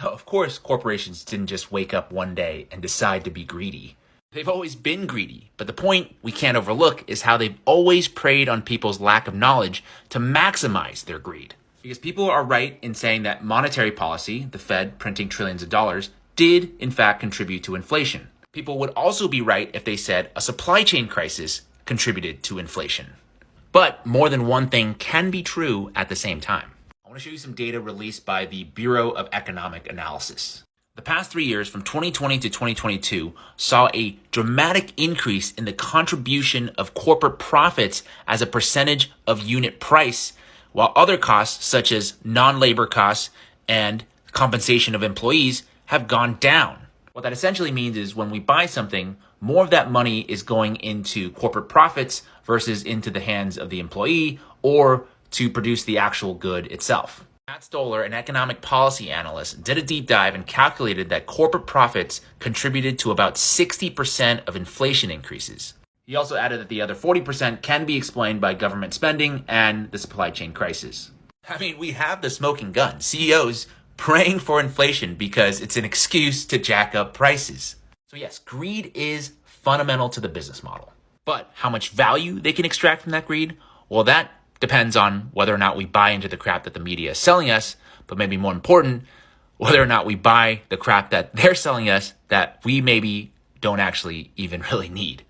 Now, of course, corporations didn't just wake up one day and decide to be greedy. They've always been greedy, but the point we can't overlook is how they've always preyed on people's lack of knowledge to maximize their greed. Because people are right in saying that monetary policy, the Fed printing trillions of dollars, did in fact contribute to inflation. People would also be right if they said a supply chain crisis contributed to inflation. But more than one thing can be true at the same time. I want to show you some data released by the Bureau of Economic Analysis. The past 3 years, from 2020 to 2022, saw a dramatic increase in the contribution of corporate profits as a percentage of unit price, while other costs, such as non-labor costs and compensation of employees, have gone down. What that essentially means is when we buy something, more of that money is going into corporate profits versus into the hands of the employee or to produce the actual good itself. Matt Stoller, an economic policy analyst, did a deep dive and calculated that corporate profits contributed to about 60% of inflation increases. He also added that the other 40% can be explained by government spending and the supply chain crisis. I mean, we have the smoking gun. CEOs praying for inflation because it's an excuse to jack up prices. So yes, greed is fundamental to the business model. But how much value they can extract from that greed? Well, that depends on whether or not we buy into the crap that the media is selling us, but maybe more important, whether or not we buy the crap that they're selling us that we maybe don't actually even really need.